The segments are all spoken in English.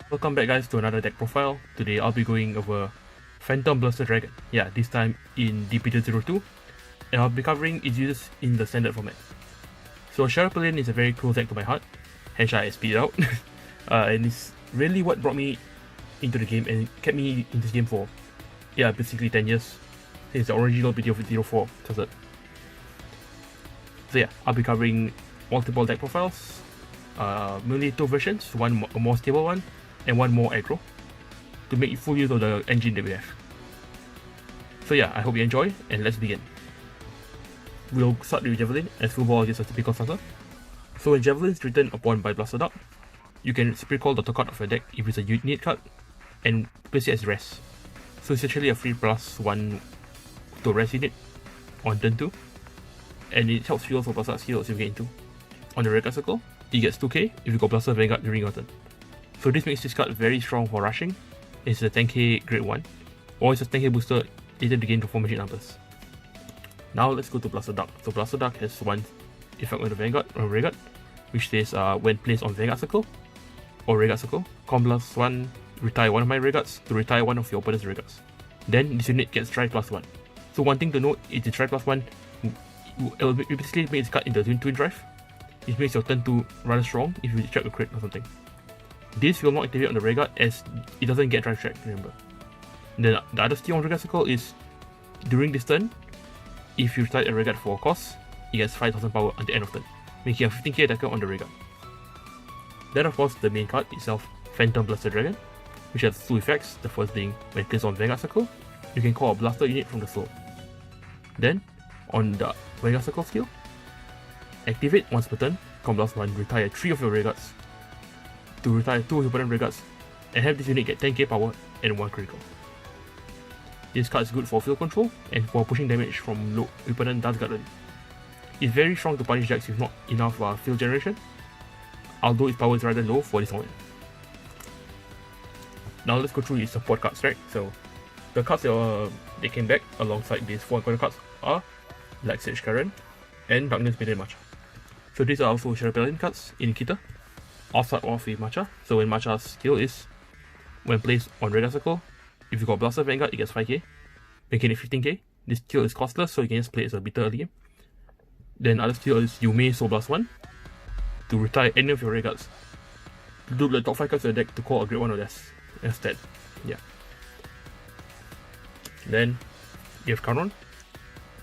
Welcome back guys to another deck profile. Today I'll be going over Phantom Blaster Dragon. Yeah, this time in DP202, and I'll be covering its uses in the standard format. So Shadow Pavilion is a very close deck to my heart, hence I speed it out. And it's really what brought me into the game and kept me in this game for, yeah, basically 10 years, since the original BT04 started. So yeah, I'll be covering multiple deck profiles, mainly two versions, one a more stable one, and one more aggro, to make full use of the engine that we have. So yeah, I hope you enjoy, and let's begin. We'll start with Javelin, as Football is a typical starter. So when Javelin is written upon by Blaster Duck, you can recall the top card of your deck if it's a unit card, and place it as rest. So it's actually a free +1 to rest unit on turn 2, and it helps you also plus up skills if you get into. On the Vanguard circle, it gets 2k if you got Blaster Vanguard during your turn. So this makes this card very strong for rushing. It's a 10k grade 1, or it's a 10k booster later to gain to 4 magic numbers. Now let's go to Blaster Duck. So Blaster Duck has one effect on the Vanguard, which says when placed on Vanguard circle or Vanguard circle, +1, retire one of my Vanguards to retire one of your opponent's Vanguards. Then this unit gets try +1. So one thing to note is the try +1, it will basically make this card into a twin drive. It makes your turn 2 rather strong if you check a crit or something. This will not activate on the Vanguard as it doesn't get drive check, remember. Then the other skill on Vanguard circle is during this turn, if you retire a Vanguard for a cost, it gets 5000 power at the end of turn, making a 15k attacker on the Vanguard. Then of course the main card itself, Phantom Blaster Dragon, which has two effects. The first being when placed on Vanguard circle, you can call a blaster unit from the soul. Then on the Vanguard circle skill, activate once per turn, +1, retire 3 of your Vanguards to retire 2 of your opponent's Vanguards, and have this unit get 10k power and 1 critical. This card is good for field control and for pushing damage from low opponent does guard early. It's very strong to punish decks with not enough field generation, although its power is rather low for this moment. Now let's go through its support cards, right? So the cards they came back alongside these 4 corner cards are Black Sage Current and Darkness Maiden Matcha. So these are also Shadow Pavilion cards in Keter. I'll start off with Matcha. So when Matcha's skill is, when placed on Vanguard circle, if you got Blaster Vanguard, it gets 5k, making it 15k. This skill is costless, so you can just play it as a bitter early game. Then other skill is you may Soul Blast 1 to retire any of your Vanguards. Do the top 5 cards of the deck to call a grade 1 or less instead. Yeah. Then you have Caron.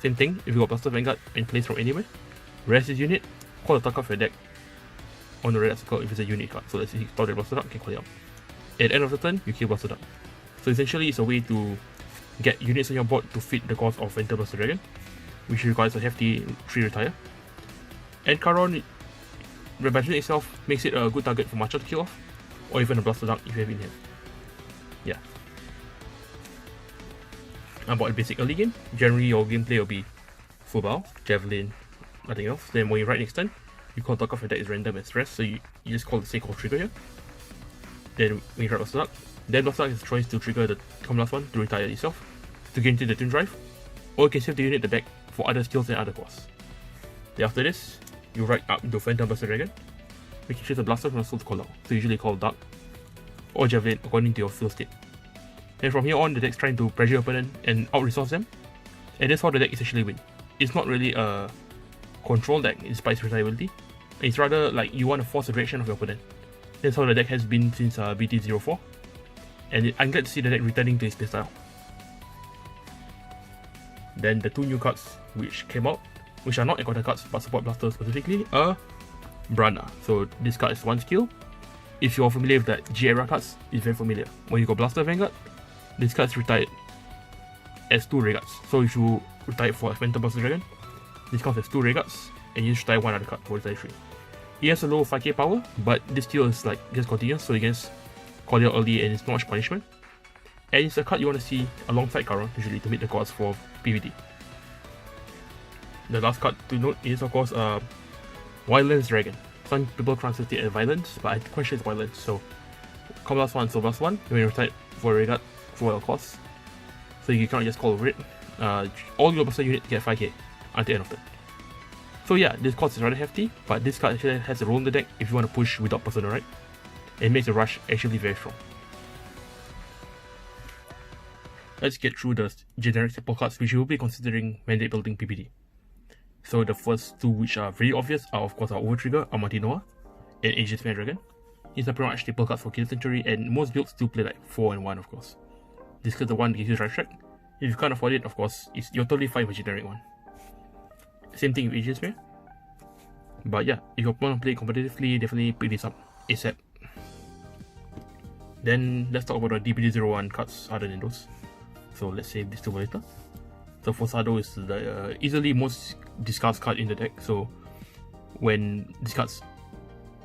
Same thing, if you got Blaster Vanguard and placed from anywhere, rest this unit, call the top card of your deck on the Vanguard circle if it's a unit card. So let's say you thought the Blaster Duck, you can call it out. At the end of the turn, you kill Blaster Duck. So essentially it's a way to get units on your board to fit the cost of Phantom Blaster Dragon, which requires a hefty 3 retire. And Caron, the management itself makes it a good target for Matcha to kill off, or even a Blaster Duck if you have in hand. Yeah. About the basic early game, generally your gameplay will be full bow, Javelin, nothing else. Then when you ride next turn, you call top of your deck is random and stress, so you just call the sake of trigger here. Then when you ride Blaster Duck, then Blaster Duck has a choice to trigger the +1 to retire itself, to gain into the twin drive, or you can save the unit at the back for other skills and other costs. Then after this, you ride up into Phantom Blaster Dragon, which choose a blaster from the soul to call out, so usually call Dark or Javelin according to your field state. Then from here on, the deck's trying to pressure your opponent and out-resource them, and that's how the deck essentially wins. It's not really a control deck despite its retire-ability, it's rather like you want to force the reaction of your opponent. That's how the deck has been since BT04, and I'm glad to see the deck returning to its playstyle. Then the 2 new cards which came out, which are not encounter cards but support Blaster specifically, are Brana. So this card is 1 skill. If you're familiar with that G-era cards, it's very familiar. When you got Blaster Vanguard, this card is retired as 2 Vanguards. So if you retire for a Phantom Blaster Dragon, this counts as 2 Vanguards, and you just retire 1 other card for retire 3. He has a low 5k power, but this skill is like just continuous, so you can just call it out early and it's not much punishment. And it's a card you want to see alongside Caron usually to meet the cost for PvT. The last card to note is of course Violence Dragon. Some people translate it as violence, but I question it's violence. So +1, so +1 when you retire for Vanguard for your cost. So you cannot just call over it. All your Blaster units get 5k at the end of turn. So yeah, this cost is rather hefty, but this card actually has a role in the deck if you want to push without persona, right? and makes the rush actually very strong. Let's get through the generic staple cards which we will be considering when deck building PBD. So the first two which are very obvious are of course our Overtrigger, Amatinoa, and Aegis Dragon. These are pretty much staple cards for Keter Century, and most builds still play like 4 and 1 of course. This is the one that gives you Drive Strike. If you can't afford it, of course, you're totally fine with generic one. Same thing with Aegis Sphere. But yeah, if you want to play competitively, definitely pick this up ASAP. Then let's talk about the DPD01 cards other than those. So let's save this to later. So Fossado is the easily most discarded card in the deck. So when this card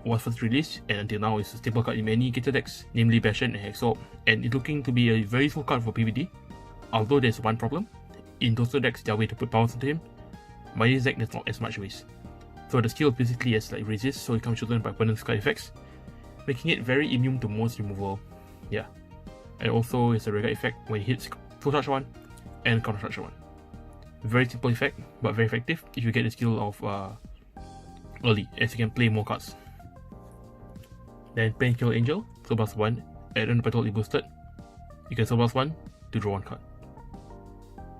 was first released and until now is a staple card in many Keter decks, namely Bastion and Hexorb, and it's looking to be a very useful card for PvD. Although there's one problem, in Toaster decks there are ways to put powers into him, but in this deck there's not as much ways. So the skill basically has like resist, so it comes chosen by opponent's card effects, making it very immune to most removal. Yeah. And also it's a regular effect when it hits full charge 1 and counter charge 1. Very simple effect, but very effective if you get the skill of early, as you can play more cards. Then Painkiller Angel, so plus 1, and when battle is boosted, you can so plus 1 to draw 1 card.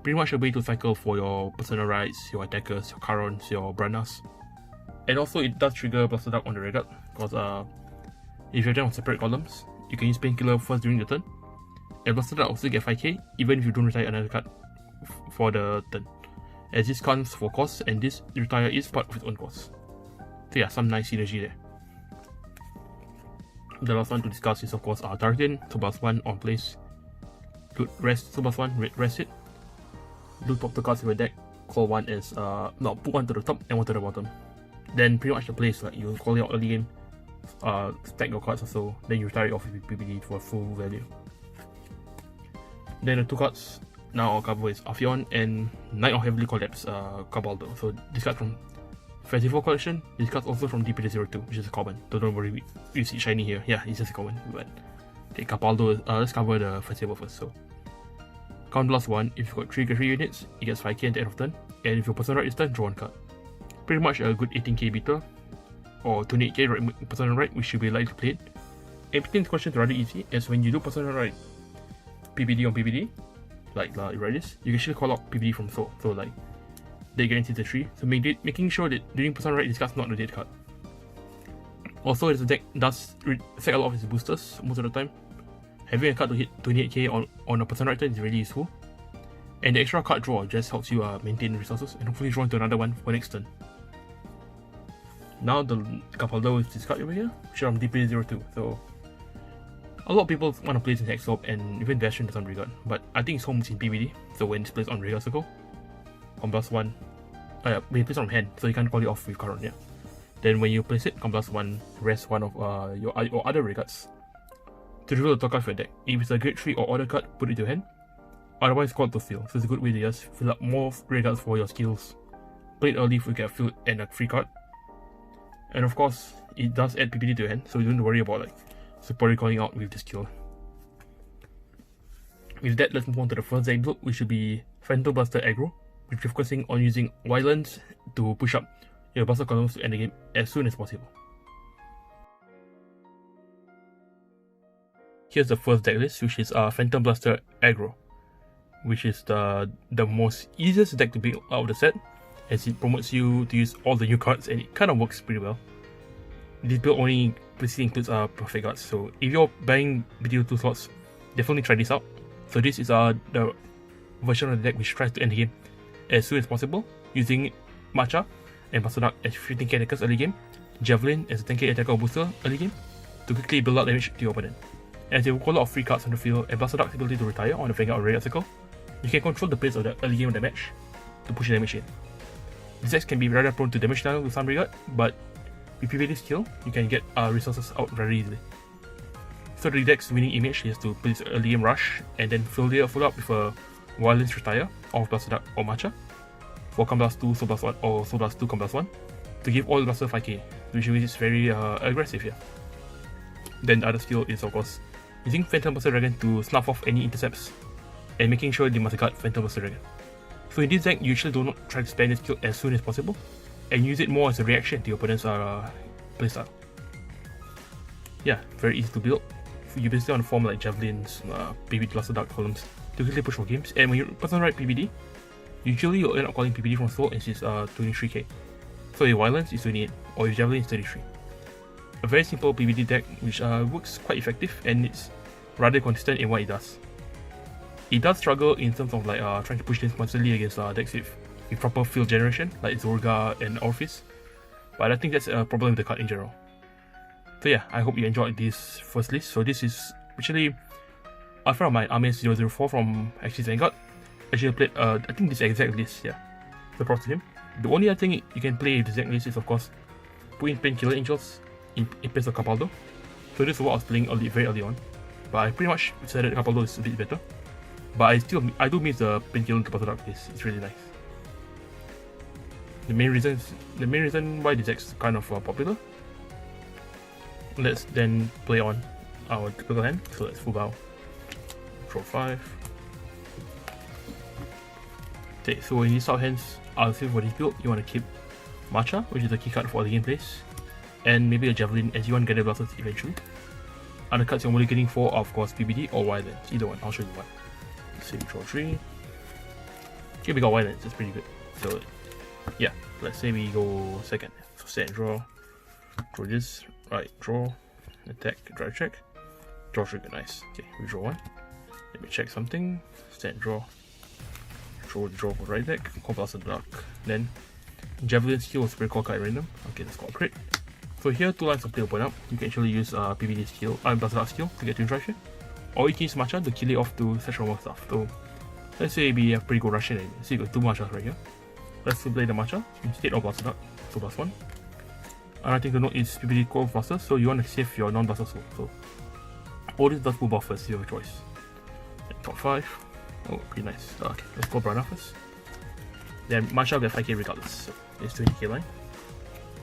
Pretty much a way to cycle for your personal rights, your attackers, your Charons, your Branas. And also it does trigger Blaster Duck on the Regat, because if you have them on separate columns, you can use Painkiller first during the turn, and Blaster Duck also get 5k even if you don't retire another card for the turn, as this counts for cost and this retire is part of its own cost. So yeah, some nice synergy there. The last one to discuss is of course our Tarkin, so plus 1 on place. Loot rest, so plus 1, rest it. Loot top the cards in your deck, call one as put one to the top and one to the bottom. Then pretty much the place like you call it out early game, stack your cards or so, then you retire it off with PBD for full value. Then the two cards now our cover is Aphion and Knight of Heavily Collapsed Cabaldo. So this card from Festival Collection, this card also from DPD02, which is a common. So don't worry, you see shiny here. Yeah, it's just a common. But okay, Cabaldo, let's cover the Festival first. So count plus 1, if you've got 3 units, it gets 5k at the end of turn, and if your personal right is turn, draw 1 card. Pretty much a good 18k beater, or 28k right, personal right, which should be likely to play it. And between the questions rather easy, as when you do personal right PBD on PBD, like Iridis, you can actually call out PBD from Soul, so like they guarantee the 3, so making sure that during personal right this card's not the dead card. Also, the deck does affect a lot of its boosters most of the time. Having a card to hit 28k on a personal right turn is really useful, and the extra card draw just helps you maintain resources and hopefully draw into another one for next turn. Now the Capaldo is this card over here, which is from DPD02, so a lot of people want to play this in Hexorb and even Bastion to some regard, but I think it's home in PvD, so when it's placed on regular circle, on plus 1, when you place it on hand, so you can't call it off with Charon, yeah. Then when you place it, on plus 1, rest one of your other regards to reveal the top card for your deck. If it's a grade 3 or order card, put it to your hand. Otherwise, call it to fill. So it's a good way to just fill up more regards for your skills. Play it early if you get a field and a free card. And of course, it does add PPD to your hand, so you don't have to worry about like super calling out with the skill. With that, let's move on to the first deck build, which should be Phantom Blaster Aggro, which is focusing on using Violence to push up your Blaster columns to end the game as soon as possible. Here's the first deck list, which is Phantom Blaster Aggro, which is the most easiest deck to build out of the set, as it promotes you to use all the new cards and it kind of works pretty well. This build only basically includes perfect cards, so if you're buying BTO2 slots, definitely try this out. So this is the version of the deck which tries to end the game as soon as possible, using Matcha and Blaster Duck as 15k attackers early game, Javelin as a 10k attacker or booster early game, to quickly build up damage to your opponent. As you call out free cards on the field and Blaster Duck's ability to retire on the Vanguard Overdress circle, you can control the pace of the early game of the match to push the damage in. This deck can be rather prone to damage denial to some regard, but with PvD skill, you can get resources out very easily. So the deck's winning image is to place early game rush and then fill up with a Violence retire of Blaster Duck or Matcha for Come Blast 2, Soul Blast 1 or Soul Blast 2, Come Blast 1 to give all Blaster 5k, which is very aggressive here. Then the other skill is of course using Phantom Blaster Dragon to snuff off any intercepts and making sure they must guard Phantom Blaster Dragon. So in this deck, you usually do not try to spend this skill as soon as possible and use it more as a reaction to your opponent's playstyle. yeah, very easy to build. You basically want to form like javelins, PBD Blaster Dark columns to quickly push for games. And when you person write PBD, usually you'll end up calling PBD from slow, and it's 23k. So your violence is 28, or your javelin is 33. A very simple PBD deck which works quite effective, and it's rather consistent in what it does. It does struggle in terms of like trying to push this constantly against decks with proper field generation like Zorga and Orphis, but I think that's a problem with the card in general. So yeah, I hope you enjoyed this first list. So this is actually a friend of mine, Armin004 from actually Vanguard, actually played I think this exact list, yeah. So props to him. The only other thing you can play with this exact list is of course put in Painkiller Angels in place of Capaldo. So this is what I was playing very early on, but I pretty much decided Capaldo is a bit better. But I do miss the Painkiller Capaldo Dark list. It's really nice. The main reason why this deck is kind of popular. Let's then play on our typical hand. So let's full bow, draw 5. Okay, so in these out hands, I'll say for this build, you want to keep Matcha, which is the key card for the game place, and maybe a Javelin as you want Gather Blasters eventually. Other cards you're only getting for, of course, PBD or Wildlands, either one. I'll show you one. Let's say we draw 3. Okay, we got Wildlands, that's pretty good. So yeah, let's say we go second. So set and draw this. Right, draw, attack, drive check, draw trigger, nice. Okay, we draw 1. Let me check something. Stand, draw for right deck, call Blaster Dark. Then Javelin skill is very call card random. Okay, let's call crit. So here 2 lines of play open up. You can actually use PBD skill, Blaster Dark skill to get to drive check. Or you can use Matcha to kill it off to such more stuff. So let's say we have pretty good Russian enemy. So you got 2 Matchas right here. Let's play the Matcha instead of Blaster Dark. So +1. Another thing to note is PBD core blasters, so you want to save your non-blaster soul. So all this does move off first, you have a choice. And top 5. Oh, pretty nice. Okay, let's go Brana first. Then Matcha will get 5k regardless. So it's 20k line.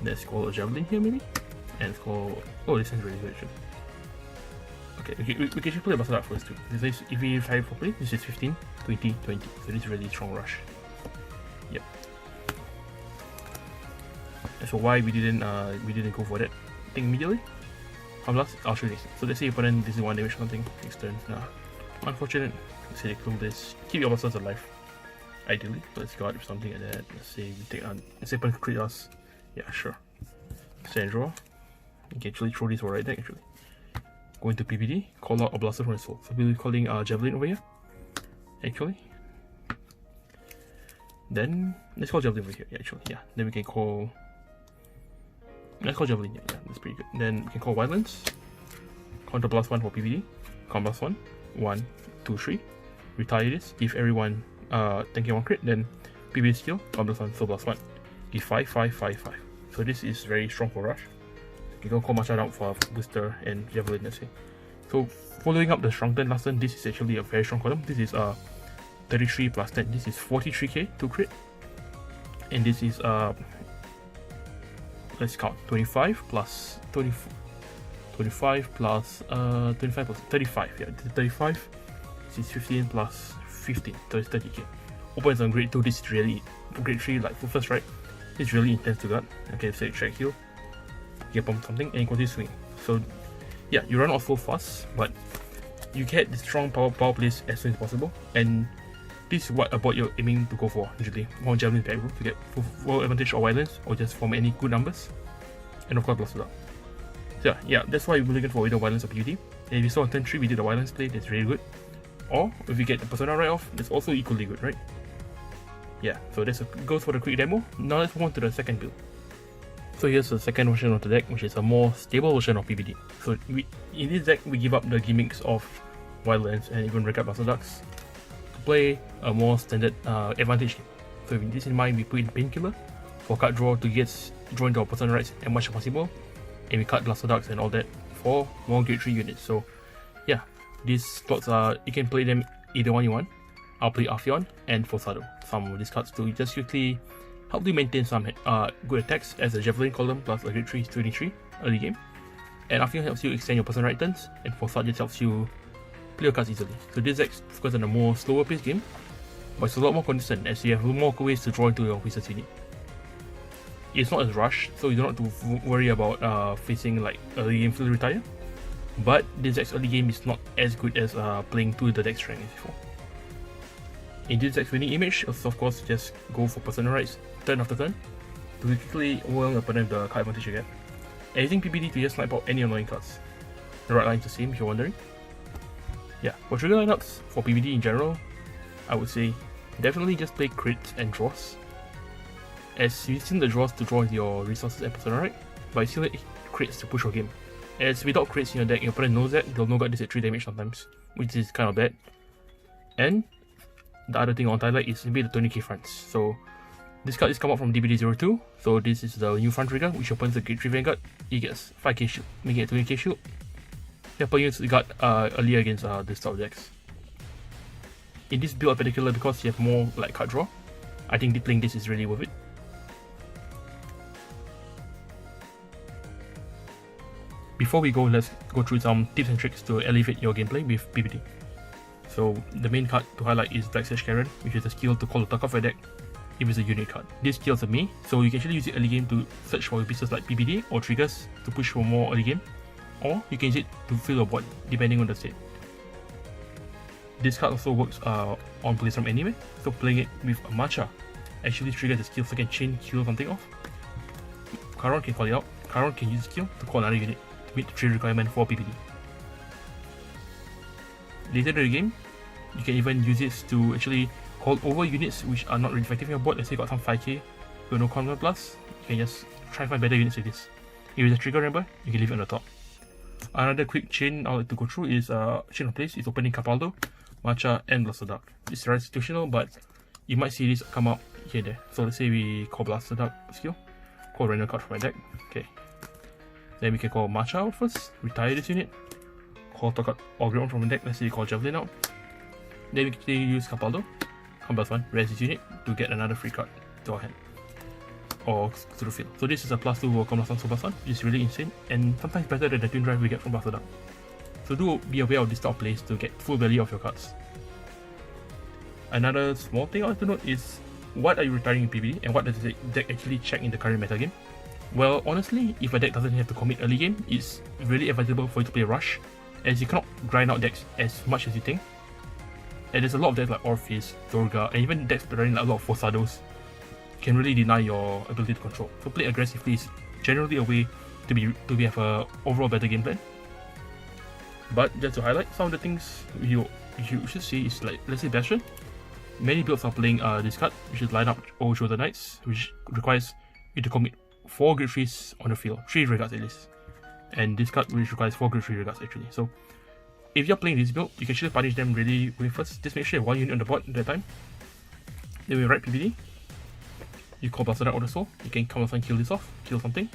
Let's call a Javelin here maybe. And let's call. Oh, this is really good actually. Okay, we can actually play a Blaster Dark first too. This is, if we try properly, this is 15, 20, 20. So this is really strong rush. Yep. So why we didn't go for that thing immediately? I'll show you this. So let's say opponent this is 1 damage something, next turn. Nah. Unfortunate. Let's say they kill this. Keep your blasters alive. Ideally. So let's go out with something like that. Let's say we take on let's say opponent crit us. Yeah, sure. Stand draw. You can actually throw this for right deck actually. Go into PBD, call out a blaster from his soul. So we'll be calling Javelin over here. Actually. Then let's call Javelin over here, yeah, actually. Yeah. Then we can call let's call Javelin, yeah, that's pretty good. Then we can call Wildlands, counter +1 for PVD, count +1, 1, 2, 3, retire this, give everyone 10k 1 crit, then PVD skill, count +1, so +1, give 5, 5, 5, 5. So this is very strong for rush. You can call Matcha out for booster and Javelin, let's say. So following up the shrunken last turn, this is actually a very strong column. This is 33 plus 10, this is 43k to crit, and this is let's count 25 plus 24, 25 plus 25 plus 35. Yeah, 35. This is 15 plus 15, so it's 30k. Opens on grade 2. This is really grade 3, like full first right. It's really intense to guard. Okay, so check heal, get pump something, and continue swing. So yeah, you run out so fast, but you get the strong power plays as soon as possible, and this is what about you're aiming to go for usually. More Javelin to Aggro to get full advantage or violence, or just form any good numbers, and of course Blaster Dark. So yeah, that's why we're looking for either violence or beauty. And if you saw on turn 3 we did the violence play, that's really good. Or if we get the persona right off, that's also equally good, right? Yeah, so that's goes for the quick demo. Now let's move on to the second build. So here's the second version of the deck, which is a more stable version of PBD. So in this deck we give up the gimmicks of violence and even Vanguard Overdress to play a more standard advantage game. So with this in mind, we put in Painkiller for card draw to get drawn to our persona rights as much as possible, and we cut Blaster Darks and all that for more grade 3 units. So yeah, these slots are, you can play them either one you want. I'll play Arphion and Fosado, some of these cards to just quickly help you maintain some good attacks as a Javelin column plus a grade 3 23 early game. And Arphion helps you extend your persona right turns, and Fosado just helps you play your cards easily. So this deck focuses on a more slower paced game, but it's a lot more consistent as you have more ways to draw into your wizards unit. It's not as rushed, so you don't have to worry about facing like early game field retire. but this deck's early game is not as good as playing 2 the deck strength as before. In this deck's winning image, of course, just go for personal rights turn after turn to quickly overwhelm your opponent with the card advantage you get. And using PBD to just snipe out any annoying cards. The right line's the same if you're wondering. Yeah, for trigger lineups, for PBD in general, I would say definitely just play crits and draws, as using the draws to draw your resources and personal right, but you still need crits to push your game. As without crits in your deck, your opponent knows that, they'll no-guard this at 3 damage sometimes, which is kind of bad. And the other thing I want to highlight is maybe the 20k fronts. So this card is come out from DBD02, so this is the new front trigger, which opens the Grade 3 Vanguard. It gets 5k shield, making it 20k shield. The upper units you got earlier against this type of decks. In this build in particular, because you have more like card draw, I think playing this is really worth it. Before we go, let's go through some tips and tricks to elevate your gameplay with PBD. So the main card to highlight is Black Sash Karen, which is a skill to call the target of your deck if it's a unit card. This skill's a me, so you can actually use it early game to search for pieces like PBD or triggers to push for more early game, or you can use it to fill your board depending on the state. This card also works on plays from anime, so playing it with a matcha actually triggers the skill so you can chain kill something off. Karon can call it out. Karon can use the skill to call another unit to meet the 3 requirement for PBD. Later in the game, you can even use this to actually call over units which are not really effective in your board. Let's say you got some 5k with no combat plus, you can just try and find better units with this. If it's a trigger, remember, you can leave it on the top. Another quick chain I would like to go through is chain of plays is opening Capaldo, Matcha, and Blaster Dark. It's very situational, but you might see this come up here and there. So let's say we call Blaster Dark skill, call random card from my deck. Okay. Then we can call Matcha out first, retire this unit, call top card Aggro from the deck, let's say you call Javelin out. Then we can use Capaldo, Combat 1, res this unit to get another free card to our hand, or to the field. So this is a +2 or Combat 1 Super Sun, which is really insane, and sometimes better than the twin drive we get from Blaster Dark. So do be aware of this type of plays to get full value of your cards. Another small thing I want to note is, what are you retiring in PBD and what does the deck actually check in the current meta game? Well, honestly, if a deck doesn't have to commit early game, it's really advisable for you to play Rush, as you cannot grind out decks as much as you think. And there's a lot of decks like Orpheus, Dorga, and even decks running like a lot of Forsados can really deny your ability to control. So play aggressively is generally a way to have a overall better game plan. But just to highlight some of the things you should see is, like, let's say Bastion. Many builds are playing this card, which is line up Overthrow the Knights, which requires you to commit 4 Grade 3s on the field, 3 regards at least. And this card which requires 4 Grade 3 regards actually. So if you're playing this build, you can actually punish them really way first. Just make sure you have 1 unit on the board at a time. Then we write PBD. You call Blaster Dark Order Soul, you can come and kill this off, kill something.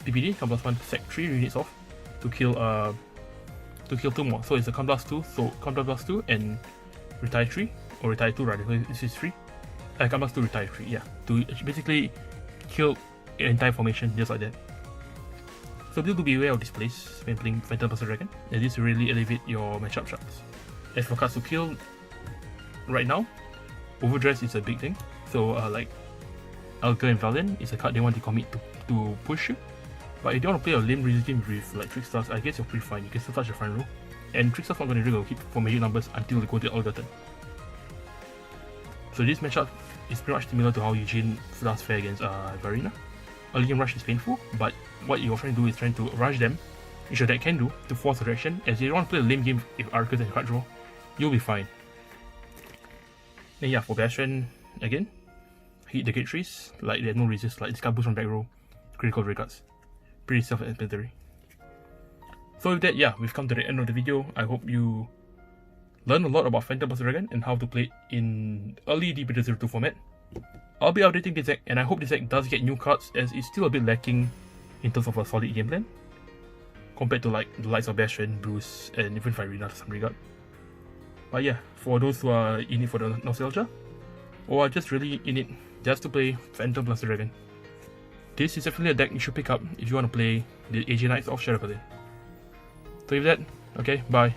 PBD, come +1, sack 3 units off to kill 2 more. So it's a come +2, so come +2 and retire 3, or retire 2 rather, so this is 3. Come +2, retire 3, yeah. To basically kill an entire formation just like that. So do be aware of this place when playing Phantom Blaster Dragon, and this will really elevate your matchup shots. As for cards to kill, right now, Overdress is a big thing. So like Alka and Valiant is a card they want to commit to push you. But if you want to play a lame resist game with like Trickstars, I guess you're pretty fine. You can still touch the front row. And Trickstars not going to hit for magic numbers until they go to Alka turn. So this matchup is pretty much similar to how Eugene does fare against Varina. Early game rush is painful, but what you're trying to do is trying to rush them, which your deck can do, to force a reaction. As you don't want to play a lame game with Arcus and card draw, you'll be fine. Then yeah, for Bastion, again, hit the Grade 3s, like there's no resist, like this card boost from back row, critical regards. Pretty self-explanatory. So with that, yeah, we've come to the end of the video. I hope you learned a lot about Phantom Blaster Dragon and how to play it in early DBD02 format. I'll be updating this deck, and I hope this deck does get new cards, as it's still a bit lacking in terms of a solid game plan compared to like the likes of Bastion, Bruce, and even Firina to some regard. But yeah, for those who are in it for the nostalgia, or are just really in it just to play Phantom Blaster Dragon, this is definitely a deck you should pick up if you want to play the AG Knights of Shadow Pavilion. So with that, okay, bye.